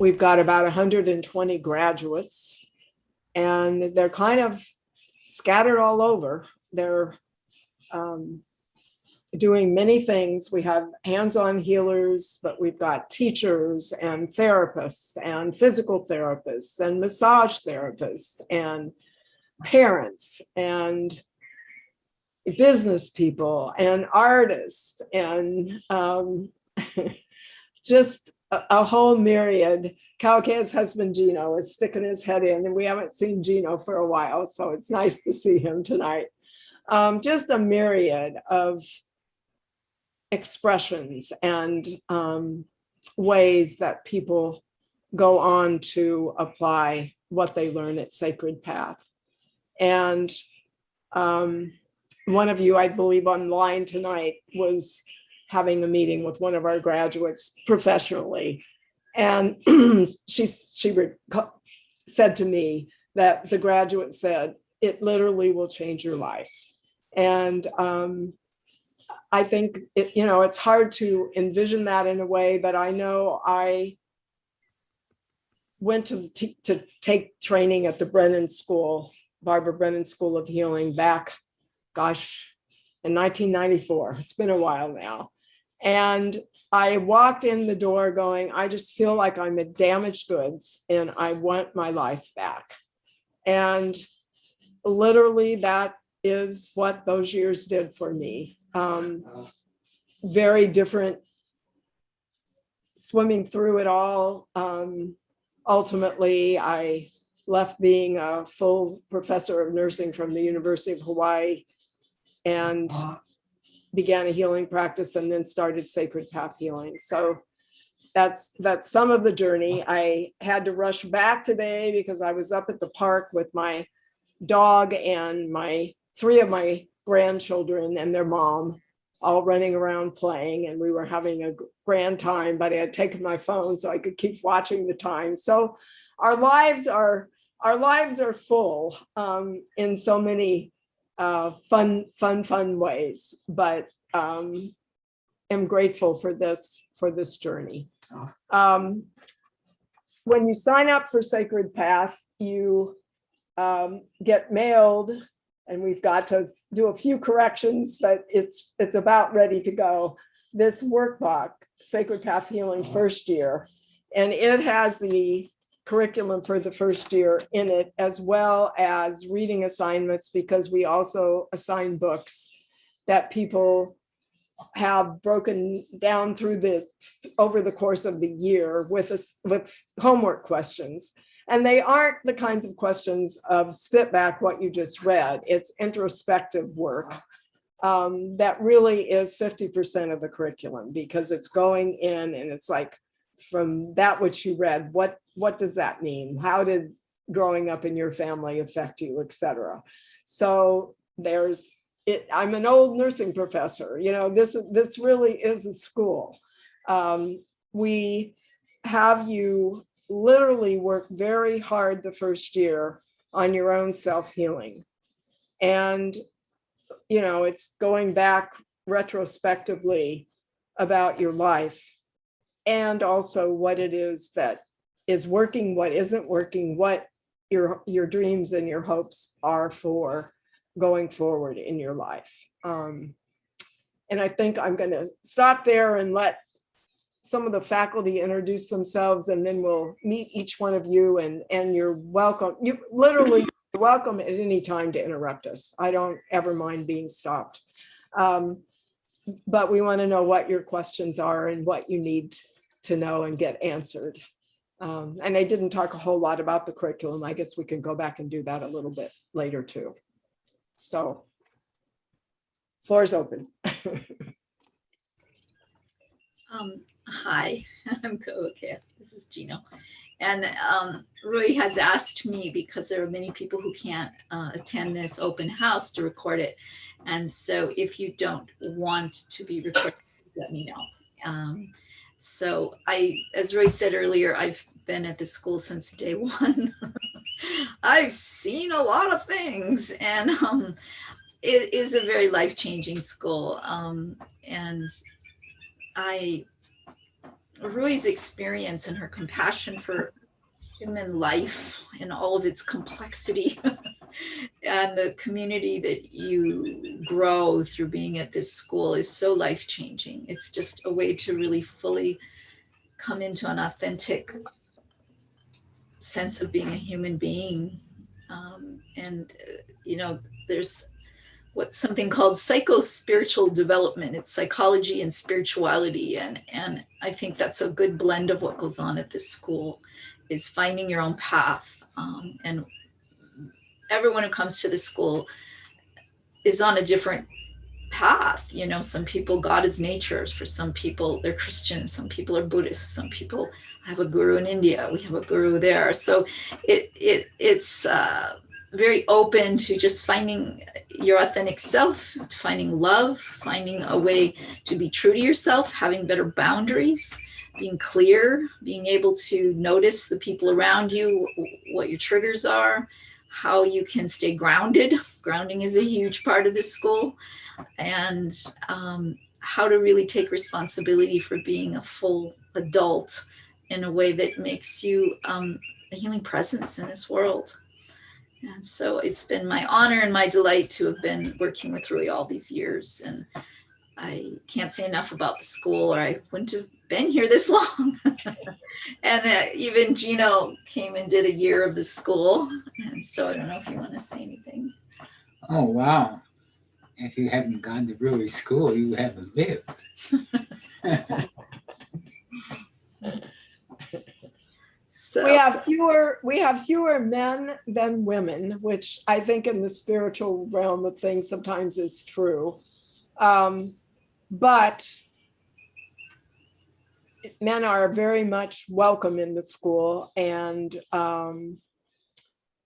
we've got about 120 graduates, and they're kind of scattered all over. They're doing many things. We have hands-on healers, but we've got teachers and therapists and physical therapists and massage therapists and parents and business people and artists and just a whole myriad. Kalke's husband, Gino, is sticking his head in, and we haven't seen Gino for a while, so it's nice to see him tonight. Just a myriad of expressions and ways that people go on to apply what they learn at Sacred Path. And one of you, I believe, online tonight was having a meeting with one of our graduates professionally. And she said to me that the graduate said, it literally will change your life. And I think it's hard to envision that in a way, but I know I went to take training at the Brennan School, Barbara Brennan School of Healing back, gosh, in 1994. It's been a while now. And I walked in the door going, I just feel like I'm at damaged goods and I want my life back. And literally that is what those years did for me. Very different, swimming through it all. Ultimately, I left being a full professor of nursing from the University of Hawaii and began a healing practice and then started Sacred Path Healing. So that's some of the journey. I had to rush back today because I was up at the park with my dog and three of my grandchildren and their mom, all running around playing, and we were having a grand time, but I had taken my phone so I could keep watching the time. So our lives are full in so many fun ways, but am grateful for this journey. When you sign up for Sacred Path, you get mailed, and we've got to do a few corrections, but it's about ready to go. This workbook, Sacred Path Healing First Year, and it has the curriculum for the first year in it, as well as reading assignments, because we also assign books that people have broken down over the course of the year with homework questions. And they aren't the kinds of questions of spit back what you just read. It's introspective work that really is 50% of the curriculum, because it's going in and it's like, from that which you read, what does that mean? How did growing up in your family affect you, et cetera? So I'm an old nursing professor. This really is a school. We have you literally work very hard the first year on your own self-healing. And, it's going back retrospectively about your life, and also what it is that is working, what isn't working, what your dreams and your hopes are for going forward in your life. And I think I'm going to stop there and let some of the faculty introduce themselves, and then we'll meet each one of you, and you're welcome. You literally welcome at any time to interrupt us. I don't ever mind being stopped. But we want to know what your questions are and what you need to know and get answered. And I didn't talk a whole lot about the curriculum. I guess we can go back and do that a little bit later too. So, floor's open. Hi, I'm okay. This is Gino. And Roy has asked me, because there are many people who can't attend this open house, to record it. And so if you don't want to be recorded, let me know. So as Roy said earlier, I've been at the school since day one. I've seen a lot of things, and it is a very life-changing school. And Rui's experience and her compassion for human life in all of its complexity and the community that you grow through being at this school is so life-changing. It's just a way to really fully come into an authentic sense of being a human being. There's what's something called psycho-spiritual development. It's psychology and spirituality. And I think that's a good blend of what goes on at this school, is finding your own path. And everyone who comes to the school is on a different path. Some people, God is nature. For some people, they're Christians. Some people are Buddhists. Some people have a guru in India. We have a guru there. So it's very open to just finding your authentic self, finding love, finding a way to be true to yourself, having better boundaries, being clear, being able to notice the people around you, what your triggers are, how you can stay grounded. Grounding is a huge part of this school. And how to really take responsibility for being a full adult in a way that makes you a healing presence in this world. And so it's been my honor and my delight to have been working with Rui all these years. And I can't say enough about the school, or I wouldn't have been here this long. And even Gino came and did a year of the school. And so I don't know if you want to say anything. Oh, wow. If you haven't gone to Brewery School, you haven't lived. So we have fewer men than women, which I think in the spiritual realm of things sometimes is true. But men are very much welcome in the school, and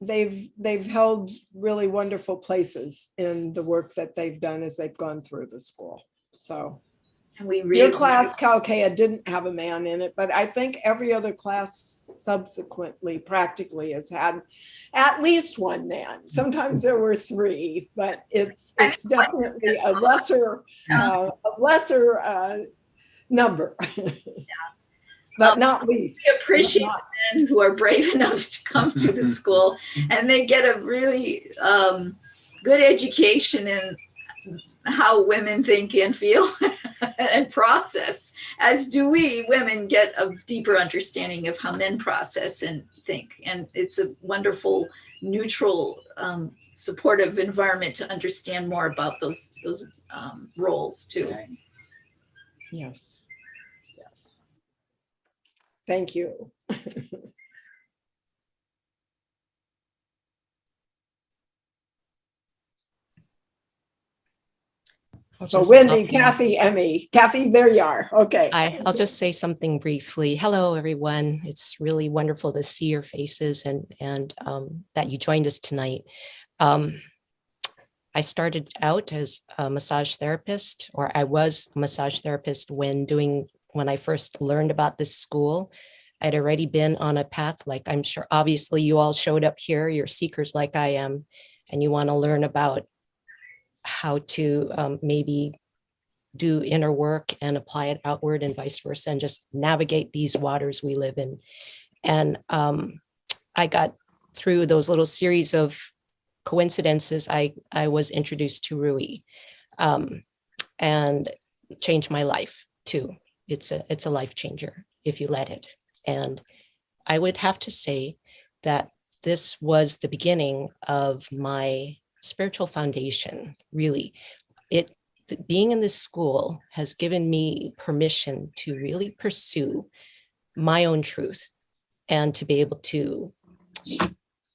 they've held really wonderful places in the work that they've done as they've gone through the school. So your class, Calcea, didn't have a man in it, but I think every other class subsequently practically has had at least one man. Sometimes there were three, but it's definitely a lesser number. But not least. We appreciate the men who are brave enough to come to the school, and they get a really good education in how women think and feel and process, as do we women get a deeper understanding of how men process and think. And it's a wonderful, neutral, supportive environment to understand more about those roles too. Yes. Yes. Thank you. So Wendy, Kathy, Emmy. Kathy, there you are. Okay. I'll just say something briefly. Hello, everyone. It's really wonderful to see your faces and that you joined us tonight. I started out as a massage therapist, or I was a massage therapist when I first learned about this school. I'd already been on a path, like I'm sure, obviously you all showed up here, you're seekers like I am, and you want to learn about how to maybe do inner work and apply it outward and vice versa, and just navigate these waters we live in. And I got through those little series of coincidences, I was introduced to Rui and changed my life too. It's a life changer if you let it. And I would have to say that this was the beginning of my spiritual foundation, really. Being in this school has given me permission to really pursue my own truth and to be able to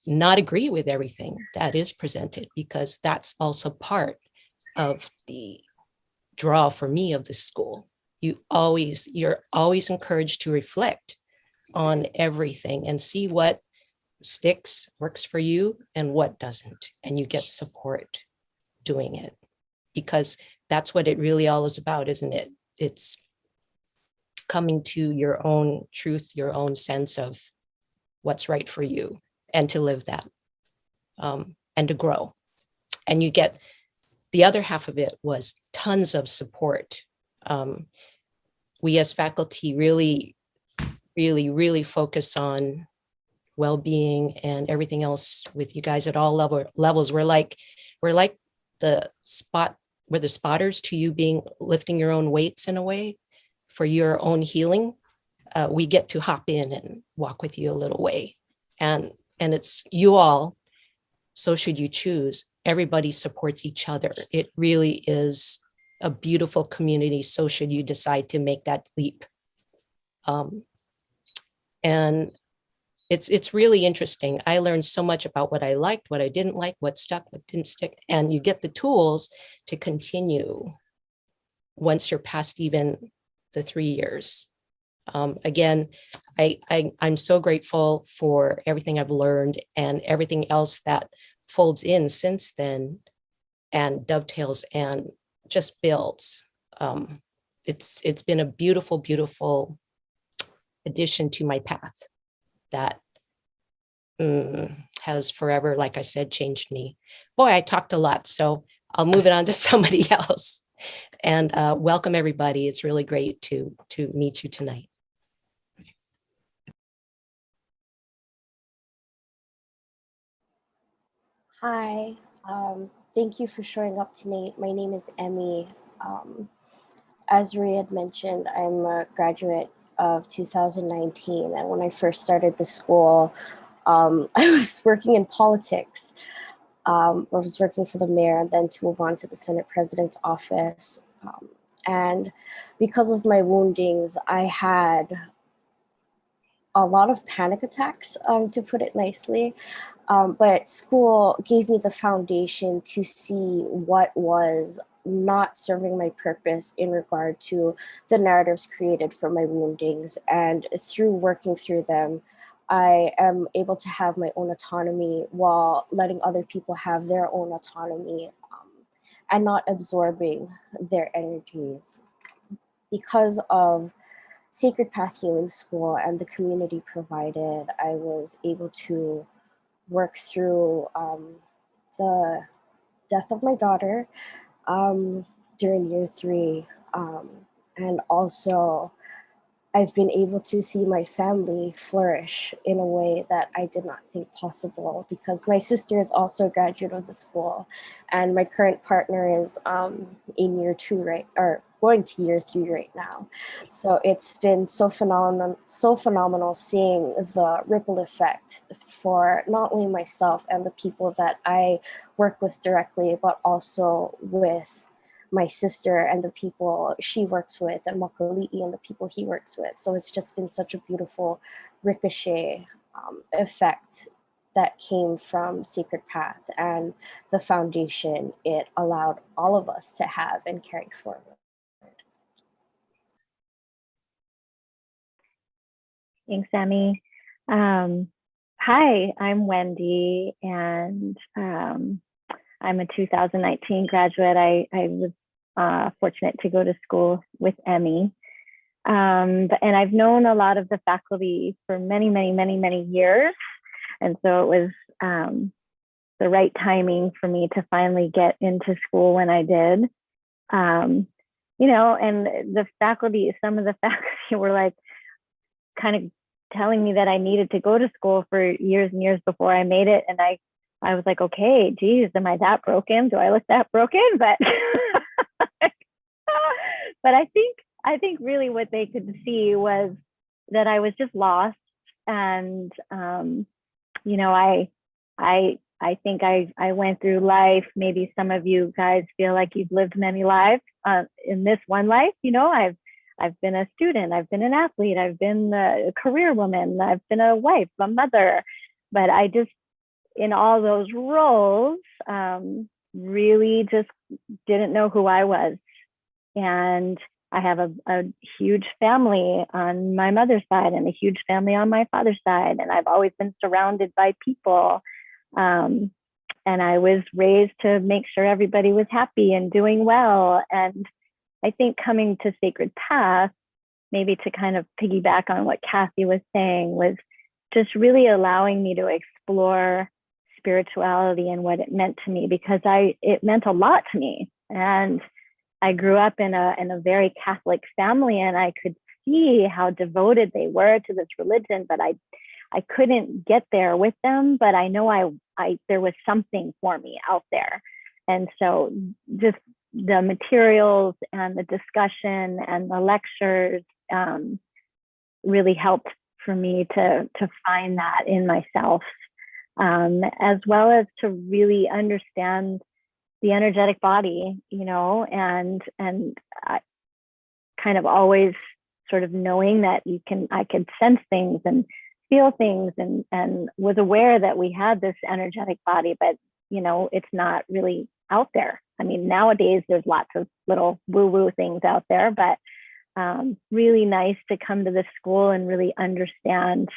not agree with everything that is presented, because that's also part of the draw for me of the school. You're always encouraged to reflect on everything and see what sticks, works for you, and what doesn't. And you get support doing it, because that's what it really all is about, isn't it? It's coming to your own truth, your own sense of what's right for you, and to live that and to grow. And you get the other half of it was tons of support. we as faculty really focus on well-being and everything else with you guys at all levels. We're like the we're the spotters to you being lifting your own weights in a way for your own healing. We get to hop in and walk with you a little way. And it's you all, so should you choose, everybody supports each other. It really is a beautiful community. So should you decide to make that leap. And it's really interesting. I learned so much about what I liked, what I didn't like, what stuck, what didn't stick. And you get the tools to continue once you're past even the 3 years. Again, I'm so grateful for everything I've learned and everything else that folds in since then and dovetails and just builds. It's been a beautiful, beautiful addition to my path that has forever, like I said, changed me. Boy, I talked a lot, so I'll move it on to somebody else. And welcome everybody. It's really great to meet you tonight. Hi, thank you for showing up tonight. My name is Emmy. As Ray had mentioned, I'm a graduate of 2019. And when I first started the school, I was working in politics. I was working for the mayor and then to move on to the Senate President's office. And because of my woundings, I had a lot of panic attacks, to put it nicely. But school gave me the foundation to see what was not serving my purpose in regard to the narratives created for my woundings. And through working through them, I am able to have my own autonomy while letting other people have their own autonomy, and not absorbing their energies. Because of Sacred Path Healing School and the community provided, I was able to work through the death of my daughter during year 3. And also, I've been able to see my family flourish in a way that I did not think possible, because my sister is also a graduate of the school, and my current partner is in year 2, right, or going to year 3 right now. So it's been so phenomenal seeing the ripple effect for not only myself and the people that I work with directly, but also with my sister and the people she works with, and Makali'i and the people he works with. So it's just been such a beautiful ricochet effect that came from Sacred Path and the foundation it allowed all of us to have and carry forward. Thanks, Emmy. Hi, I'm Wendy, and I'm a 2019 graduate. I was fortunate to go to school with Emmy. And I've known a lot of the faculty for many years. And so it was the right timing for me to finally get into school when I did. You know, and the faculty, some of the faculty were like kind of telling me that I needed to go to school for years and years before I made it. And I was like, okay, geez, am I that broken? Do I look that broken? But but I think really what they could see was that I was just lost. And you know, I think I went through life. Maybe some of you guys feel like you've lived many lives in this one life. You know, I've been a student, I've been an athlete, I've been a career woman, I've been a wife, a mother, but I just, in all those roles, really just didn't know who I was. And I have a huge family on my mother's side and a huge family on my father's side. And I've always been surrounded by people. And I was raised to make sure everybody was happy and doing well. And I think coming to Sacred Path, maybe to kind of piggyback on what Kathy was saying, was just really allowing me to explore spirituality and what it meant to me, because it meant a lot to me. And I grew up in a very Catholic family, and I could see how devoted they were to this religion, but I couldn't get there with them. But I know I there was something for me out there. And so just the materials and the discussion and the lectures really helped for me to find that in myself, as well as to really understand the energetic body, and I kind of always sort of knowing that I could sense things and feel things, and was aware that we had this energetic body, but it's not really out there. I mean, nowadays there's lots of little woo-woo things out there, but really nice to come to this school and really understand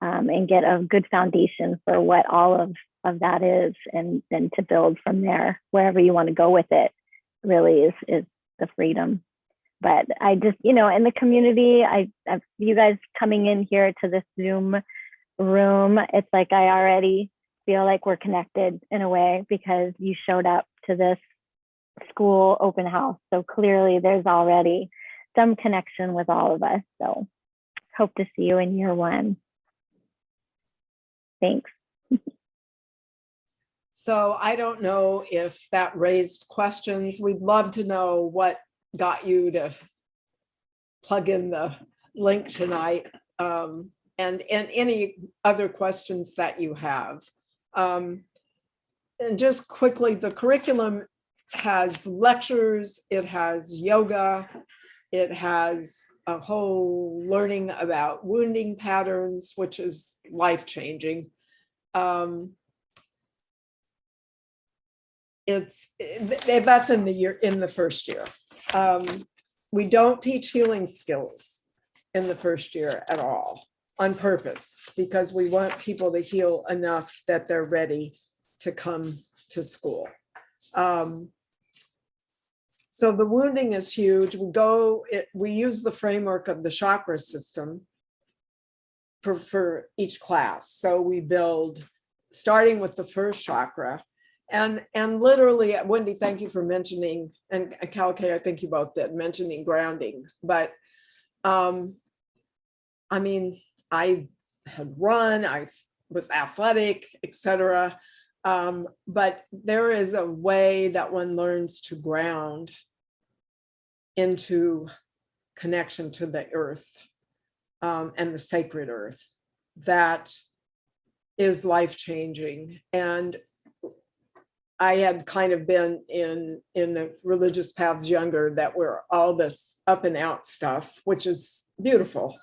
and get a good foundation for what all of that is, and then to build from there. Wherever you want to go with it really is the freedom. But I just, in the community, I've you guys coming in here to this Zoom room, it's like I already feel like we're connected in a way, because you showed up to this school open house. So clearly there's already some connection with all of us. So hope to see you in year one. Thanks. So I don't know if that raised questions. We'd love to know what got you to plug in the link tonight, and any other questions that you have. And just quickly, the curriculum has lectures, it has yoga, it has a whole learning about wounding patterns, which is life-changing. That's in the first year. We don't teach healing skills in the first year at all, on purpose, because we want people to heal enough that they're ready to come to school. So the wounding is huge. We use the framework of the chakra system for each class. So we build, starting with the first chakra, and literally, Wendy, thank you for mentioning, and Kalke, I think you both did, mentioning grounding. But I mean, I had run, I was athletic, etc. But there is a way that one learns to ground into connection to the earth, and the sacred earth, that is life-changing. And I had kind of been in the religious paths younger that were all this up and out stuff, which is beautiful.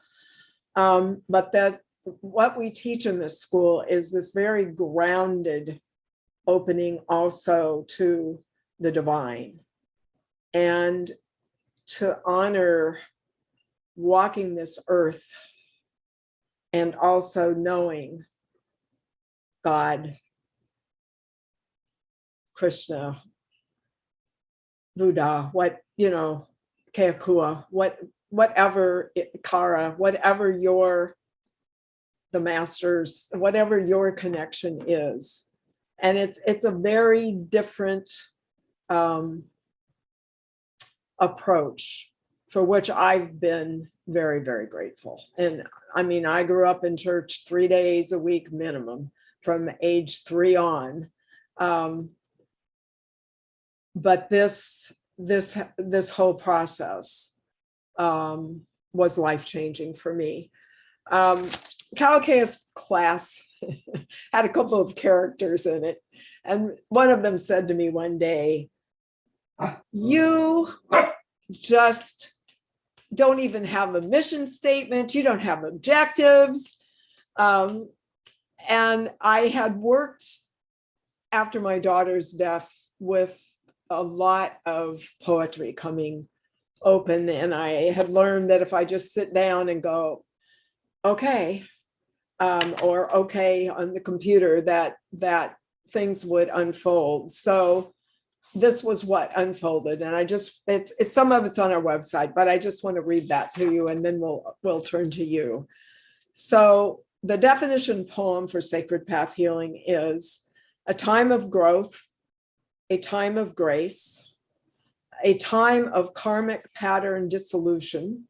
But that what we teach in this school is this very grounded opening also to the divine, and to honor walking this earth, and also knowing God, Krishna, Buddha, Keakua, whatever, Kara, whatever the masters, whatever your connection is. And it's a very different approach, for which I've been very, very grateful. And I mean, I grew up in church 3 days a week minimum from age 3 on. But this whole process was life-changing for me. Kalaka's class had a couple of characters in it. And one of them said to me one day, "You just don't even have a mission statement. You don't have objectives." And I had worked after my daughter's death with a lot of poetry coming open. And I had learned that if I just sit down and go, okay, or okay on the computer, that things would unfold. So this was what unfolded. And it's some of it's on our website, but I just want to read that to you, and then we'll turn to you. So the definition poem for Sacred Path Healing is a time of growth, a time of grace, a time of karmic pattern dissolution,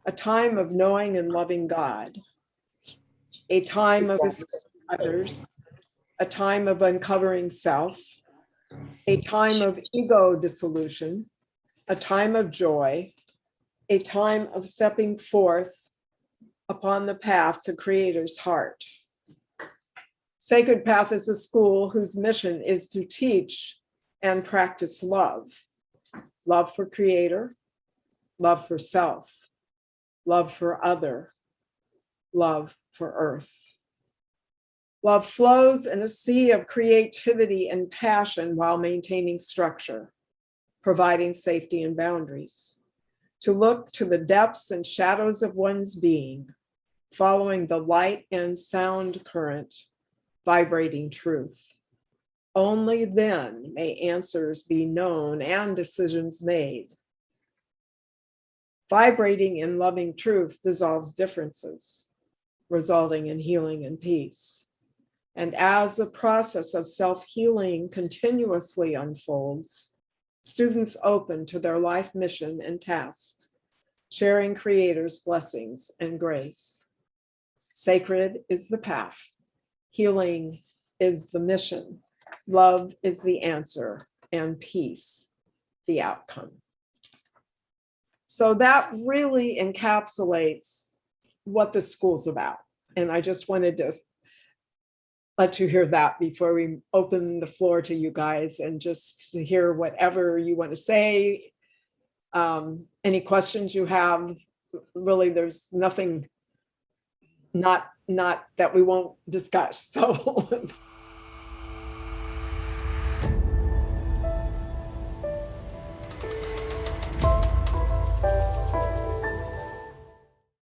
a time of knowing and loving God, a time of discovering others, a time of uncovering self, a time of ego dissolution, a time of joy, a time of stepping forth upon the path to Creator's heart. Sacred Path is a school whose mission is to teach and practice love. Love for Creator, love for self, love for other, love for earth. Love flows in a sea of creativity and passion while maintaining structure, providing safety and boundaries. To look to the depths and shadows of one's being, following the light and sound current, vibrating truth. Only then may answers be known and decisions made. Vibrating in loving truth dissolves differences, resulting in healing and peace. And as the process of self-healing continuously unfolds, students open to their life mission and tasks, sharing Creator's blessings and grace. Sacred is the path. Healing is the mission. Love is the answer, and peace the outcome. So that really encapsulates what the school's about. And I just wanted to let you hear that before we open the floor to you guys, and just to hear whatever you want to say. Any questions you have. Really, there's nothing not that we won't discuss. So